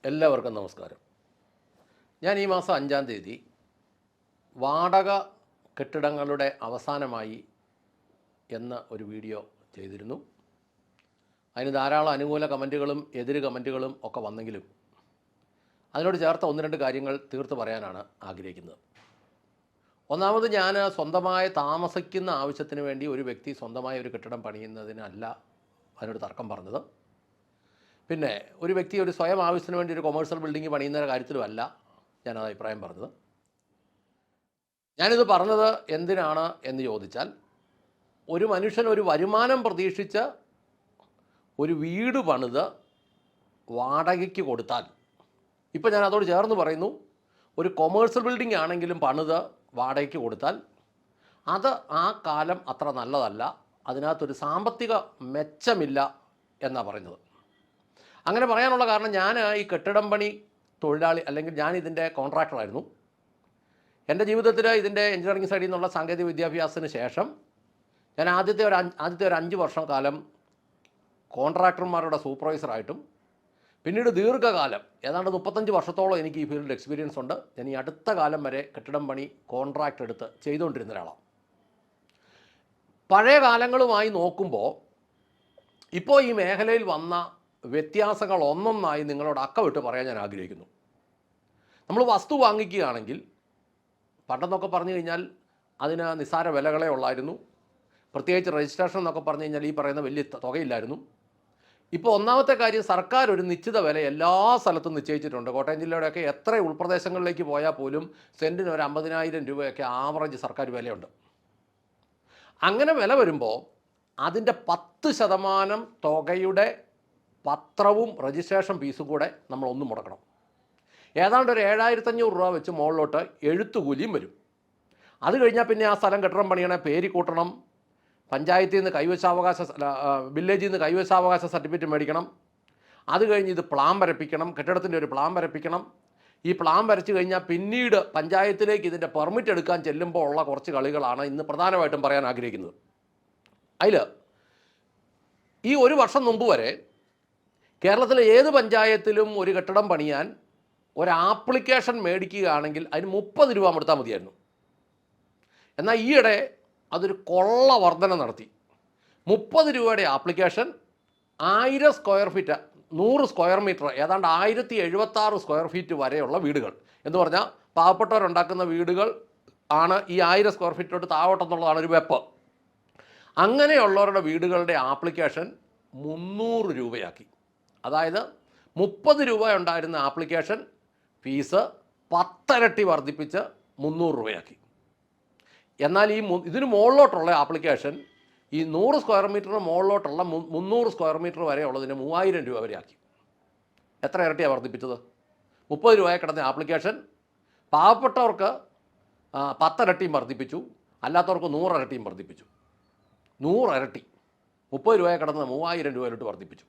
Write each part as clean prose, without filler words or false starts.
എല്ലാവർക്കും നമസ്കാരം. ഞാൻ ഈ മാസം 5-ാം തീയതി വാടക കെട്ടിടങ്ങളുടെ അവസാനമായി എന്ന ഒരു വീഡിയോ ചെയ്തിരുന്നു. അതിന് ധാരാളം അനുകൂല കമൻറ്റുകളും എതിര് കമൻറ്റുകളും ഒക്കെ വന്നെങ്കിലും അതിനോട് ചേർത്ത 1-2 കാര്യങ്ങൾ തീർത്ത് പറയാനാണ് ആഗ്രഹിക്കുന്നത്. ഒന്നാമത്, ഞാൻ സ്വന്തമായി താമസിക്കുന്ന ആവശ്യത്തിന് വേണ്ടി ഒരു വ്യക്തി സ്വന്തമായ ഒരു കെട്ടിടം പണിയുന്നതിനല്ല അതിനോട് തർക്കം പറഞ്ഞത്. പിന്നെ ഒരു വ്യക്തി ഒരു സ്വയം ആവശ്യത്തിന് വേണ്ടി ഒരു കൊമേഴ്സ്യൽ ബിൽഡിംഗ് പണിയുന്ന കാര്യത്തിലുമല്ല ഞാനത് അഭിപ്രായം പറഞ്ഞത്. ഞാനിത് പറഞ്ഞത് എന്തിനാണ് എന്ന് ചോദിച്ചാൽ, ഒരു മനുഷ്യൻ ഒരു വരുമാനം പ്രതീക്ഷിച്ച് ഒരു വീട് പണിത് വാടകയ്ക്ക് കൊടുത്താൽ, ഇപ്പോൾ ഞാൻ അതോട് ചേർന്ന് പറയുന്നു, ഒരു കൊമേഴ്സ്യൽ ബിൽഡിംഗ് ആണെങ്കിലും പണിത് വാടകയ്ക്ക് കൊടുത്താൽ അത് ആ കാലം അത്ര നല്ലതല്ല, അതിനകത്തൊരു സാമ്പത്തിക മെച്ചമില്ല എന്നാണ് പറയുന്നത്. അങ്ങനെ പറയാനുള്ള കാരണം, ഞാൻ ഈ കെട്ടിടം പണി തൊഴിലാളി, അല്ലെങ്കിൽ ഞാൻ ഇതിൻ്റെ കോൺട്രാക്ടറായിരുന്നു. എൻ്റെ ജീവിതത്തിൽ ഇതിൻ്റെ എഞ്ചിനീയറിംഗ് സൈഡിൽ നിന്നുള്ള സാങ്കേതിക വിദ്യാഭ്യാസത്തിന് ശേഷം ഞാൻ ആദ്യത്തെ ഒരു 5 വർഷം കാലം കോൺട്രാക്ടർമാരുടെ സൂപ്പർവൈസറായിട്ടും, പിന്നീട് ദീർഘകാലം ഏതാണ്ട് 35 വർഷത്തോളം എനിക്ക് ഈ ഫീൽഡിൽ എക്സ്പീരിയൻസ് ഉണ്ട്. ഞാൻ ഈ അടുത്ത കാലം വരെ കെട്ടിടം പണി കോൺട്രാക്ട് എടുത്ത് ചെയ്തുകൊണ്ടിരുന്ന ഒരാളാണ്. പഴയ കാലങ്ങളുമായി നോക്കുമ്പോൾ ഇപ്പോൾ ഈ മേഖലയിൽ വന്ന വ്യത്യാസങ്ങൾ ഒന്നൊന്നായി നിങ്ങളോട് അക്കമിട്ട് പറയാൻ ഞാൻ ആഗ്രഹിക്കുന്നു. നമ്മൾ വസ്തു വാങ്ങിക്കുകയാണെങ്കിൽ പണ്ടെന്നൊക്കെ പറഞ്ഞു കഴിഞ്ഞാൽ അതിന് നിസ്സാര വിലകളെ ഉള്ളായിരുന്നു. പ്രത്യേകിച്ച് രജിസ്ട്രേഷൻ എന്നൊക്കെ പറഞ്ഞു കഴിഞ്ഞാൽ ഈ പറയുന്ന വലിയ തുകയില്ലായിരുന്നു. ഇപ്പോൾ ഒന്നാമത്തെ കാര്യം, സർക്കാർ ഒരു നിശ്ചിത വില എല്ലാ സ്ഥലത്തും നിശ്ചയിച്ചിട്ടുണ്ട്. കോട്ടയം ജില്ലയുടെയൊക്കെ എത്ര ഉൾപ്രദേശങ്ങളിലേക്ക് പോയാൽ പോലും സെൻറ്റിന് ഒരു 50,000 രൂപയൊക്കെ ആവറേജ് സർക്കാർ വിലയുണ്ട്. അങ്ങനെ വില വരുമ്പോൾ അതിൻ്റെ 10% തുകയുടെ പത്രവും രജിസ്ട്രേഷൻ ഫീസും കൂടെ നമ്മൾ ഒന്ന് മുടക്കണം. ഏതാണ്ട് ഒരു 7,500 രൂപ വെച്ച് മുകളിലോട്ട് എഴുത്തുകൂലിയും വരും. അത് കഴിഞ്ഞാൽ പിന്നെ ആ സ്ഥലം കെട്ടിടം പണിയണേ പേര് കൂട്ടണം, പഞ്ചായത്തിൽ നിന്ന് കൈവശാവകാശ വില്ലേജിൽ നിന്ന് കൈവശാവകാശ സർട്ടിഫിക്കറ്റ് മേടിക്കണം. അത് കഴിഞ്ഞ് ഇത് പ്ലാൻ വരപ്പിക്കണം, കെട്ടിടത്തിൻ്റെ ഒരു പ്ലാൻ വരപ്പിക്കണം. ഈ പ്ലാൻ വരച്ച് കഴിഞ്ഞാൽ പിന്നീട് പഞ്ചായത്തിലേക്ക് ഇതിൻ്റെ പെർമിറ്റ് എടുക്കാൻ ചെല്ലുമ്പോൾ ഉള്ള കുറച്ച് കളികളാണ് ഇന്ന് പ്രധാനമായിട്ടും പറയാൻ ആഗ്രഹിക്കുന്നത്. അതിൽ ഈ ഒരു വർഷം മുമ്പ് വരെ കേരളത്തിലെ ഏത് പഞ്ചായത്തിലും ഒരു കെട്ടിടം പണിയാൻ ഒരു ആപ്ലിക്കേഷൻ മേടിക്കുകയാണെങ്കിൽ അതിന് 30 രൂപ കൊടുത്താൽ മതിയായിരുന്നു. എന്നാൽ ഈയിടെ അതൊരു കൊള്ള വർധന നടത്തി. 30 രൂപയുടെ application 1000 square feet, 100 square metre, ഏതാണ്ട് 1076 സ്ക്വയർ ഫീറ്റ് വരെയുള്ള വീടുകൾ എന്ന് പറഞ്ഞാൽ പാവപ്പെട്ടവരുണ്ടാക്കുന്ന വീടുകൾ ആണ് ഈ 1000 സ്ക്വയർ ഫീറ്റിലോട്ട് താഴോട്ടെന്നുള്ളതാണ് ഒരു വെപ്പ്. അങ്ങനെയുള്ളവരുടെ വീടുകളുടെ ആപ്ലിക്കേഷൻ 300 രൂപയാക്കി. അതായത് 30 രൂപ ഉണ്ടായിരുന്ന ആപ്ലിക്കേഷൻ ഫീസ് 10 ഇരട്ടി വർദ്ധിപ്പിച്ച് 300 രൂപയാക്കി. എന്നാൽ ഇതിന് മുകളിലോട്ടുള്ള ആപ്ലിക്കേഷൻ ഈ 100 സ്ക്വയർ മീറ്ററിന് മുകളിലോട്ടുള്ള 300 സ്ക്വയർ മീറ്റർ വരെ ഉള്ളതിന് 3000 രൂപ വരെ ആക്കി. എത്ര ഇരട്ടിയാണ് വർദ്ധിപ്പിച്ചത്? 30 രൂപയെ കിടന്ന ആപ്ലിക്കേഷൻ പാവപ്പെട്ടവർക്ക് 10 ഇരട്ടിയും വർദ്ധിപ്പിച്ചു, അല്ലാത്തവർക്ക് 100 ഇരട്ടിയും വർദ്ധിപ്പിച്ചു. 100 ഇരട്ടി 30 രൂപയെ കിടന്ന് 3000 രൂപയിലോട്ട് വർദ്ധിപ്പിച്ചു.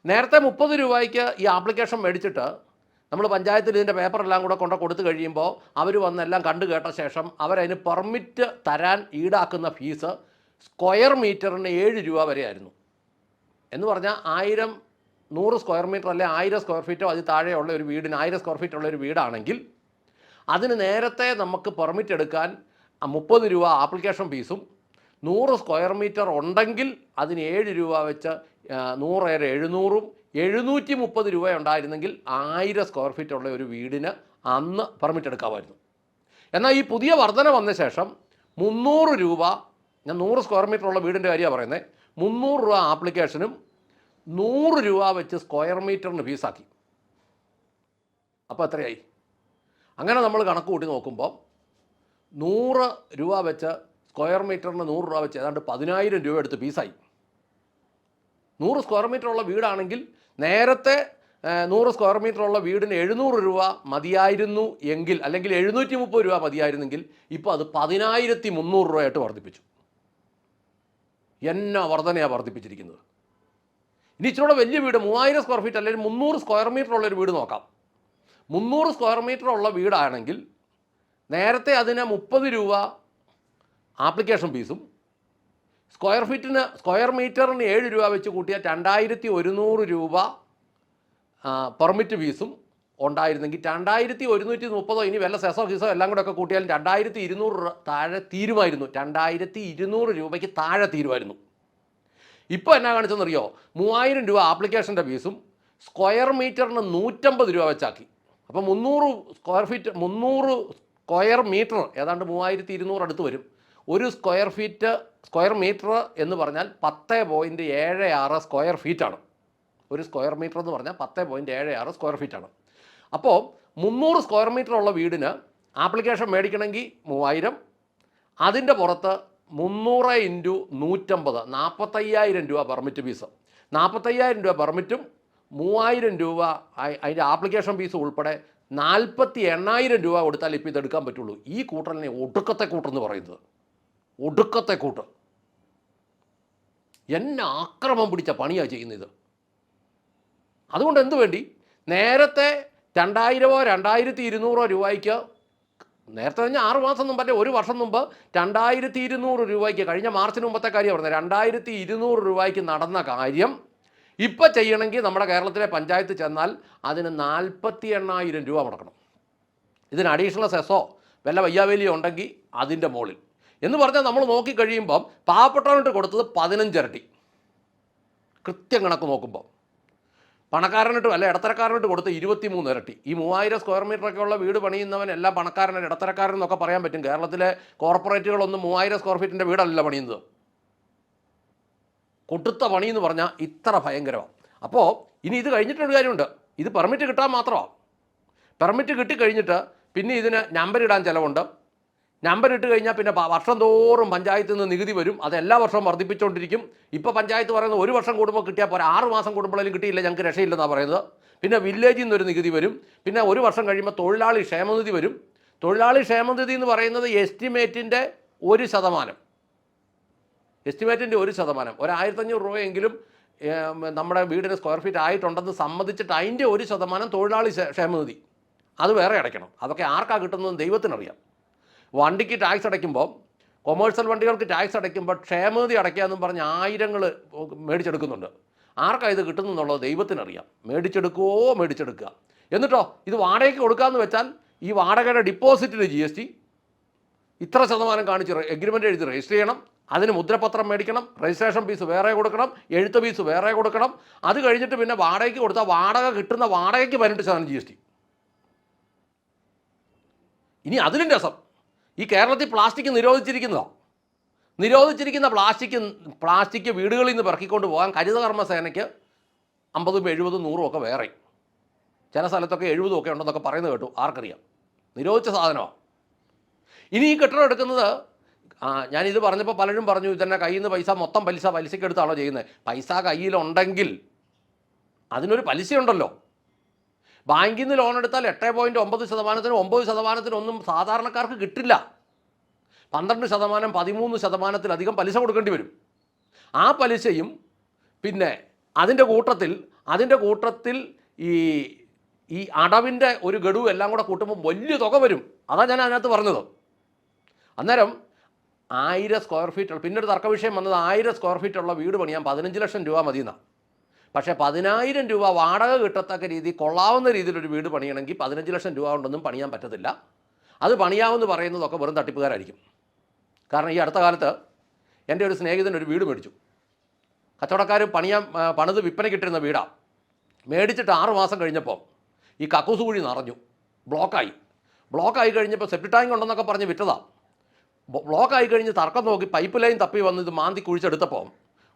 നേരത്തെ 30 രൂപയ്ക്ക് ഈ ആപ്ലിക്കേഷൻ മേടിച്ചിട്ട് നമ്മൾ പഞ്ചായത്തിൽ ഇതിൻ്റെ പേപ്പറെല്ലാം കൂടെ കൊടുത്തു കഴിയുമ്പോൾ അവർ വന്നെല്ലാം കണ്ടു കേട്ട ശേഷം അവരതിന് പെർമിറ്റ് തരാൻ ഈടാക്കുന്ന ഫീസ് സ്ക്വയർ മീറ്ററിന് 7 രൂപ വരെ ആയിരുന്നു. എന്ന് പറഞ്ഞാൽ 100 സ്ക്വയർ മീറ്റർ അല്ലെ 1000 സ്ക്വയർ ഫീറ്റോ അതിൽ താഴെയുള്ള ഒരു വീടിന് 1000 സ്ക്വയർ ഫീറ്റ് ഉള്ള ഒരു വീടാണെങ്കിൽ അതിന് നേരത്തെ നമുക്ക് പെർമിറ്റ് എടുക്കാൻ 30 രൂപ ആപ്ലിക്കേഷൻ ഫീസും 100 സ്ക്വയർ മീറ്റർ ഉണ്ടെങ്കിൽ അതിന് 7 രൂപ വെച്ച് 100 700 730 രൂപ ഉണ്ടായിരുന്നെങ്കിൽ 1000 സ്ക്വയർ ഫീറ്റ് ഉള്ള ഒരു വീടിന് അന്ന് പെർമിറ്റ് എടുക്കാമായിരുന്നു. എന്നാൽ ഈ പുതിയ വർധന വന്ന ശേഷം 300 രൂപ, ഞാൻ 100 സ്ക്വയർ മീറ്റർ ഉള്ള വീടിൻ്റെ കാര്യമാണ് പറയുന്നത്, 300 രൂപ ആപ്ലിക്കേഷനും 100 രൂപ വെച്ച് സ്ക്വയർ മീറ്ററിന് ഫീസാക്കി. അപ്പോൾ എത്രയായി? അങ്ങനെ നമ്മൾ കണക്ക് കൂട്ടി നോക്കുമ്പോൾ 100 രൂപ വെച്ച് സ്ക്വയർ മീറ്ററിന് 100 രൂപ വെച്ച് ഏതാണ്ട് 10,000 രൂപ എടുത്ത് ഫീസായി. 100 സ്ക്വയർ മീറ്റർ ഉള്ള വീടാണെങ്കിൽ നേരത്തെ 100 സ്ക്വയർ മീറ്റർ ഉള്ള വീടിന് 700 രൂപ മതിയായിരുന്നു എങ്കിൽ, അല്ലെങ്കിൽ 730 രൂപ മതിയായിരുന്നെങ്കിൽ ഇപ്പോൾ അത് 10,300 രൂപയായിട്ട് വർദ്ധിപ്പിച്ചു. എന്നാ വർധനയാണ് വർദ്ധിപ്പിച്ചിരിക്കുന്നത്. ഇനി ഇച്ചിരി വലിയ വീട് 3000 സ്ക്വയർ ഫീറ്റ് അല്ലെങ്കിൽ 300 സ്ക്വയർ മീറ്റർ ഉള്ളൊരു വീട് നോക്കാം. 300 സ്ക്വയർ മീറ്റർ ഉള്ള വീടാണെങ്കിൽ നേരത്തെ അതിന് 30 രൂപ ആപ്ലിക്കേഷൻ ഫീസും സ്ക്വയർ മീറ്ററിന് 7 രൂപ വെച്ച് കൂട്ടിയാൽ 2,100 രൂപ പെർമിറ്റ് ഫീസും ഉണ്ടായിരുന്നെങ്കിൽ 2130 ഇനി വല്ല സെസോ ഫീസോ എല്ലാം കൂടെ ഒക്കെ കൂട്ടിയാലും 2200 താഴെ തീരുമായിരുന്നു. 2200 രൂപയ്ക്ക് താഴെ തീരുമായിരുന്നു. ഇപ്പോൾ എന്നാ കാണിച്ചെന്നറിയോ? 3000 രൂപ ആപ്ലിക്കേഷൻ്റെ ഫീസും സ്ക്വയർ മീറ്ററിന് 150 രൂപ വെച്ചാക്കി. അപ്പോൾ 300 സ്ക്വയർ മീറ്റർ ഏതാണ്ട് 3200 അടുത്ത് വരും. ഒരു സ്ക്വയർ മീറ്റർ എന്ന് പറഞ്ഞാൽ 10.76 സ്ക്വയർ ഫീറ്റാണ്. ഒരു സ്ക്വയർ മീറ്റർ എന്ന് പറഞ്ഞാൽ 10.76 സ്ക്വയർ ഫീറ്റാണ്. അപ്പോൾ 300 സ്ക്വയർ മീറ്റർ ഉള്ള വീടിന് ആപ്ലിക്കേഷൻ മേടിക്കണമെങ്കിൽ 3000, അതിൻ്റെ പുറത്ത് 300 × 150 45,000 രൂപ പെർമിറ്റ് ഫീസ്. 45,000 രൂപ പെർമിറ്റും 3000 രൂപ അതിൻ്റെ ആപ്ലിക്കേഷൻ ഫീസ് ഉൾപ്പെടെ 48,000 രൂപ കൊടുത്താൽ ഇപ്പോൾ ഇതെടുക്കാൻ പറ്റുള്ളൂ. ഈ കൂട്ടലിനെ ഒടുക്കത്തെ കൂട്ടെന്ന് പറയുന്നത്. ഒടുക്കത്തെ കൂട്ട്. എന്നെ ആക്രമം പിടിച്ച പണിയാണ് ചെയ്യുന്നത്. അതുകൊണ്ട് എന്തു വേണ്ടി നേരത്തെ 2000 2200 രൂപയ്ക്ക്, നേരത്തെ കഴിഞ്ഞാൽ 6 മാസം മുമ്പല്ലേ, ഒരു വർഷം മുമ്പ് 2200 രൂപയ്ക്ക്, കഴിഞ്ഞ മാർച്ചിന് മുമ്പത്തെ കാര്യം പറഞ്ഞത്, 2200 രൂപയ്ക്ക് നടന്ന കാര്യം ഇപ്പോൾ ചെയ്യണമെങ്കിൽ നമ്മുടെ കേരളത്തിലെ പഞ്ചായത്ത് ചെന്നാൽ അതിന് 48,000 രൂപ മുടക്കണം. ഇതിന് അഡീഷണൽ സെസ്സോ വല്ല വയ്യാവേലിയോ ഉണ്ടെങ്കിൽ അതിൻ്റെ മുകളിൽ എന്ന് പറഞ്ഞാൽ നമ്മൾ നോക്കിക്കഴിയുമ്പം പാവപ്പെട്ടവനിട്ട് കൊടുത്തത് 15 ഇരട്ടി. കൃത്യം കണക്ക് നോക്കുമ്പോൾ പണക്കാരനിട്ട് അല്ല ഇടത്തരക്കാരനിട്ട് കൊടുത്ത് 23 ഇരട്ടി. ഈ 3000 സ്ക്വയർ മീറ്ററൊക്കെ ഉള്ള വീട് പണിയുന്നവൻ എല്ലാം പണക്കാരനും ഇടത്തരക്കാരൻ എന്നൊക്കെ പറയാൻ പറ്റും. കേരളത്തിലെ കോർപ്പറേറ്റുകളൊന്നും 3000 സ്ക്വയർ ഫീറ്റിൻ്റെ വീടല്ല പണിയുന്നത്. കൊടുത്ത പണി എന്ന് പറഞ്ഞാൽ ഇത്ര ഭയങ്കരമാണ്. അപ്പോൾ ഇനി ഇത് കഴിഞ്ഞിട്ടൊരു കാര്യമുണ്ട്. ഇത് പെർമിറ്റ് കിട്ടാൻ മാത്രമാണ്. പെർമിറ്റ് കിട്ടിക്കഴിഞ്ഞിട്ട് പിന്നെ ഇതിന് നമ്പർ ഇടാൻ ചിലവുണ്ട്. നമ്പർ ഇട്ട് കഴിഞ്ഞാൽ പിന്നെ വർഷം തോറും പഞ്ചായത്തിൽ നിന്ന് നികുതി വരും. അത് എല്ലാ വർഷവും വർദ്ധിപ്പിച്ചുകൊണ്ടിരിക്കും. ഇപ്പോൾ പഞ്ചായത്ത് പറയുന്നത് 1 വർഷം കൂടുമ്പോൾ കിട്ടിയാൽ പോരാ, 6 മാസം കൂടുമ്പോഴേലും കിട്ടിയില്ല ഞങ്ങൾക്ക് രക്ഷയില്ലെന്നാണ് പറയുന്നത്. പിന്നെ വില്ലേജിൽ നിന്നൊരു നികുതി വരും. പിന്നെ 1 വർഷം കഴിയുമ്പോൾ തൊഴിലാളി ക്ഷേമനിധി വരും. തൊഴിലാളി ക്ഷേമനിധി എന്ന് പറയുന്നത് എസ്റ്റിമേറ്റിൻ്റെ 1%. എസ്റ്റിമേറ്റിൻ്റെ 1%, ഒരു 1500 രൂപയെങ്കിലും നമ്മുടെ വീടിന് സ്ക്വയർ ഫീറ്റ് ആയിട്ടുണ്ടെന്ന് സമ്മതിച്ചിട്ട് അതിൻ്റെ 1% തൊഴിലാളി ക്ഷേമനിധി അത് വേറെ അടയ്ക്കണം. അതൊക്കെ ആർക്കാണ് കിട്ടുന്നതെന്ന് ദൈവത്തിനറിയാം. വണ്ടിക്ക് ടാക്സ് അടയ്ക്കുമ്പോൾ, കൊമേഴ്സ്യൽ വണ്ടികൾക്ക് ടാക്സ് അടയ്ക്കുമ്പോൾ ക്ഷേമനിധി അടയ്ക്കാമെന്നും പറഞ്ഞ് ആയിരങ്ങൾ മേടിച്ചെടുക്കുന്നുണ്ട്. ആർക്കാണ് ഇത് കിട്ടുന്നെന്നുള്ളത് ദൈവത്തിനറിയാം. മേടിച്ചെടുക്കുക. എന്നിട്ടോ ഇത് വാടകയ്ക്ക് കൊടുക്കാമെന്ന് വെച്ചാൽ ഈ വാടകയുടെ ഡിപ്പോസിറ്റിന് GST ഇത്ര ശതമാനം കാണിച്ച് എഗ്രിമെൻ്റ് എഴുതി രജിസ്റ്റർ ചെയ്യണം. അതിന് മുദ്രപത്രം മേടിക്കണം, രജിസ്ട്രേഷൻ ഫീസ് വേറെ കൊടുക്കണം, എഴുത്ത് ഫീസ് വേറെ കൊടുക്കണം. അത് കഴിഞ്ഞിട്ട് പിന്നെ വാടകയ്ക്ക് കൊടുത്താൽ കിട്ടുന്ന വാടകയ്ക്ക് 18% GST. ഇനി അതിലും രസം, ഈ കേരളത്തിൽ പ്ലാസ്റ്റിക് നിരോധിച്ചിരിക്കുന്ന പ്ലാസ്റ്റിക് വീടുകളിൽ നിന്ന് പെറുക്കിക്കൊണ്ട് പോകാൻ ഹരിതകർമ്മസേനയ്ക്ക് 50, 70, 100 ഒക്കെ വേറെ, ചില സ്ഥലത്തൊക്കെ 70 ഒക്കെ ഉണ്ടെന്നൊക്കെ പറയുന്നത് കേട്ടു. ആർക്കറിയാം? നിരോധിച്ച സാധനമാണ്. ഇനി ഈ കെട്ടിടം എടുക്കുന്നത്, ഞാനിത് പറഞ്ഞപ്പോൾ പലരും പറഞ്ഞു ഇതന്നെ കയ്യിൽ നിന്ന് മൊത്തം പലിശയ്ക്ക് എടുത്താണോ ചെയ്യുന്നത്? പൈസ കയ്യിലുണ്ടെങ്കിൽ അതിനൊരു പലിശയുണ്ടല്ലോ. ബാങ്കിൽ നിന്ന് ലോൺ എടുത്താൽ 8.9%, 9%-ഒന്നും സാധാരണക്കാർക്ക് കിട്ടില്ല. 12%, 13%-ലധികം പലിശ കൊടുക്കേണ്ടി വരും. ആ പലിശയും പിന്നെ അതിൻ്റെ കൂട്ടത്തിൽ ഈ അടവിൻ്റെ ഒരു ഗഡു എല്ലാം കൂടെ കൂട്ടുമ്പോൾ വലിയ തുക വരും. അതാണ് ഞാൻ അതിനകത്ത് പറഞ്ഞത്. അന്നേരം 1000 സ്ക്വയർ ഫീറ്റ്, പിന്നൊരു തർക്ക വിഷയം വന്നത് 1000 സ്ക്വയർ ഫീറ്റ് ഉള്ള വീട് പണിയാൻ 15 ലക്ഷം രൂപ മതിയെന്നാണ്. പക്ഷേ 10,000 രൂപ വാടക കിട്ടത്തക്ക രീതി കൊള്ളാവുന്ന രീതിയിലൊരു വീട് പണിയണമെങ്കിൽ 15 ലക്ഷം രൂപ കൊണ്ടൊന്നും പണിയാൻ പറ്റത്തില്ല. അത് പണിയാമെന്ന് പറയുന്നതൊക്കെ വെറും തട്ടിപ്പുകാരായിരിക്കും. കാരണം ഈ അടുത്ത കാലത്ത് എൻ്റെ ഒരു സ്നേഹിതൻ ഒരു വീട് മേടിച്ചു. കച്ചവടക്കാർ പണിത് വിൽപ്പനയ്ക്കിട്ടിരുന്ന വീടാണ്. മേടിച്ചിട്ട് 6 മാസം കഴിഞ്ഞപ്പോൾ ഈ കക്കൂസ് കുഴി നിറഞ്ഞു, ബ്ലോക്കായി കഴിഞ്ഞപ്പോൾ സെപ്റ്റി ടാങ്ക് ഉണ്ടെന്നൊക്കെ പറഞ്ഞ് വിറ്റതാണ്. ബ്ലോക്കായി കഴിഞ്ഞ് തർക്കം നോക്കി പൈപ്പ് ലൈൻ തപ്പി വന്ന് ഇത് മാന്തി കുഴിച്ചെടുത്തപ്പോൾ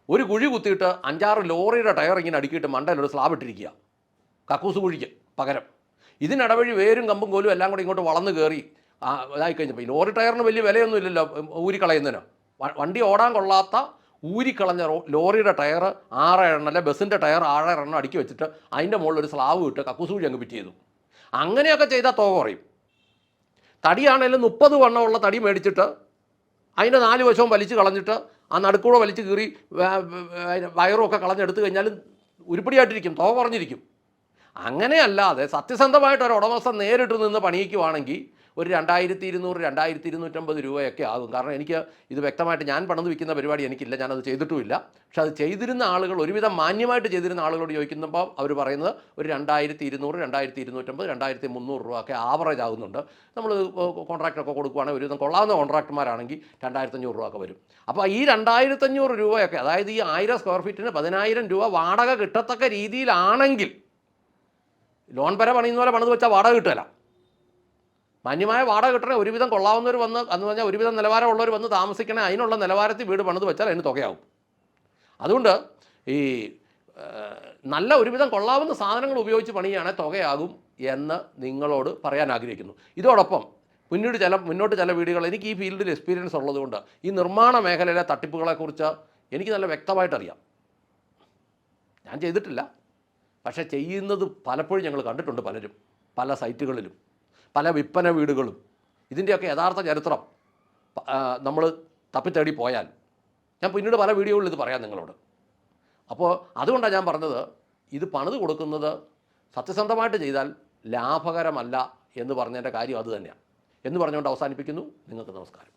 ഒരു കുഴി കുത്തിയിട്ട് 5-6 ലോറിയുടെ ടയർ ഇങ്ങനെ അടുക്കിയിട്ട് മണ്ടയിലൊരു സ്ലാബ് ഇട്ടിരിക്കുക കക്കൂസ് കുഴിക്ക് പകരം. ഇതിനിടവഴി വേരും കമ്പും കോലും എല്ലാം കൂടി ഇങ്ങോട്ട് വളർന്ന് കയറി ഇതായി കഴിഞ്ഞപ്പോൾ ഈ ലോറി ടയറിന് വലിയ വിലയൊന്നും ഇല്ലല്ലോ ഊരിക്കളയുന്നതിന്. വണ്ടി ഓടാൻ കൊള്ളാത്ത ഊരിക്കളഞ്ഞ ലോറിയുടെ ടയർ 6 എണ്ണം, അല്ലെ ബസ്സിൻ്റെ ടയർ 6 എണ്ണം അടുക്കി വെച്ചിട്ട് അതിൻ്റെ മുകളിൽ ഒരു സ്ലാബ് ഇട്ട് കക്കൂസ് കുഴി അങ്ങ് ഫിറ്റ് ചെയ്തു. അങ്ങനെയൊക്കെ ചെയ്താൽ തുക കുറയും. തടിയാണെങ്കിലും 30 വണ്ണമുള്ള തടി മേടിച്ചിട്ട് അതിൻ്റെ 4 വശവും വലിച്ച് കളഞ്ഞിട്ട് ആ നടുക്കൂടെ വലിച്ച് കീറി വയറുമൊക്കെ കളഞ്ഞെടുത്ത് കഴിഞ്ഞാലും ഉരുപ്പടിയായിട്ടിരിക്കും, തുക കുറഞ്ഞിരിക്കും. അങ്ങനെയല്ലാതെ സത്യസന്ധമായിട്ട് ഒരു ഉടമസ്ഥൻ നേരിട്ട് നിന്ന് പണിയിക്കുവാണെങ്കിൽ ഒരു 2200, 2250 രൂപയൊക്കെ ആകും. കാരണം എനിക്ക് ഇത് വ്യക്തമായിട്ട് ഞാൻ പണിത് വിൽക്കുന്ന പരിപാടി എനിക്കില്ല, ഞാനത് ചെയ്തിട്ടുമില്ല. പക്ഷെ അത് ചെയ്തിരുന്ന ആളുകൾ, ഒരുവിധം മാന്യമായിട്ട് ചെയ്തിരുന്ന ആളുകളോട് ചോദിക്കുമ്പോൾ അവർ പറയുന്നത് ഒരു 2200, 2250, 2300 രൂപ ഒക്കെ ആവറേജ് ആകുന്നുണ്ട്. നമ്മൾ കോൺട്രാക്റ്റൊക്കെ കൊടുക്കുകയാണെങ്കിൽ ഒരുവിധം കൊള്ളാവുന്ന കോൺട്രാക്ടർമാരാണെങ്കിൽ 2500 രൂപ ഒക്കെ വരും. അപ്പോൾ ഈ 2500 രൂപയൊക്കെ, അതായത് ഈ 1000 സ്ക്വയർ ഫീറ്റിന് 10000 രൂപ വാടക കിട്ടത്തക്ക രീതിയിലാണെങ്കിൽ, ലോൺ പെര പണിയുന്ന പോലെ പണിത് വെച്ചാൽ വാടക കിട്ടുകയില്ല. മാന്യമായ വാടക കിട്ടണേ, ഒരുവിധം കൊള്ളാവുന്നവർ വന്ന്, എന്ന് പറഞ്ഞാൽ ഒരുവിധം നിലവാരമുള്ളവർ വന്ന് താമസിക്കണേ, അതിനുള്ള നിലവാരത്തിൽ വീട് പണിത് വെച്ചാൽ അതിന് തുകയാവും. അതുകൊണ്ട് ഈ നല്ല ഒരുവിധം കൊള്ളാവുന്ന സാധനങ്ങൾ ഉപയോഗിച്ച് പണിയുകയാണെങ്കിൽ തുകയാകും എന്ന് നിങ്ങളോട് പറയാൻ ആഗ്രഹിക്കുന്നു. ഇതോടൊപ്പം മുന്നോട്ട് ചില വീടുകൾ, എനിക്ക് ഈ ഫീൽഡിൽ എക്സ്പീരിയൻസ് ഉള്ളതുകൊണ്ട് ഈ നിർമ്മാണ മേഖലയിലെ തട്ടിപ്പുകളെക്കുറിച്ച് എനിക്ക് നല്ല വ്യക്തമായിട്ടറിയാം. ഞാൻ ചെയ്തിട്ടില്ല, പക്ഷേ ചെയ്യുന്നത് പലപ്പോഴും ഞങ്ങൾ കണ്ടിട്ടുണ്ട്. പലരും പല സൈറ്റുകളിലും പല വിൽപ്പന വീടുകളും ഇതിൻ്റെയൊക്കെ യഥാർത്ഥ ചരിത്രം നമ്മൾ തപ്പിത്തേടി പോയാൽ ഞാൻ പിന്നീട് പല വീഡിയോകളിൽ ഇത് പറയാം നിങ്ങളോട്. അപ്പോൾ അതുകൊണ്ടാണ് ഞാൻ പറഞ്ഞത്, ഇത് പണിത് കൊടുക്കുന്നത് സത്യസന്ധമായിട്ട് ചെയ്താൽ ലാഭകരമല്ല എന്ന് പറഞ്ഞതിൻ്റെ കാര്യം അത് തന്നെയാണ് എന്ന് പറഞ്ഞുകൊണ്ട് അവസാനിപ്പിക്കുന്നു. നിങ്ങൾക്ക് നമസ്കാരം.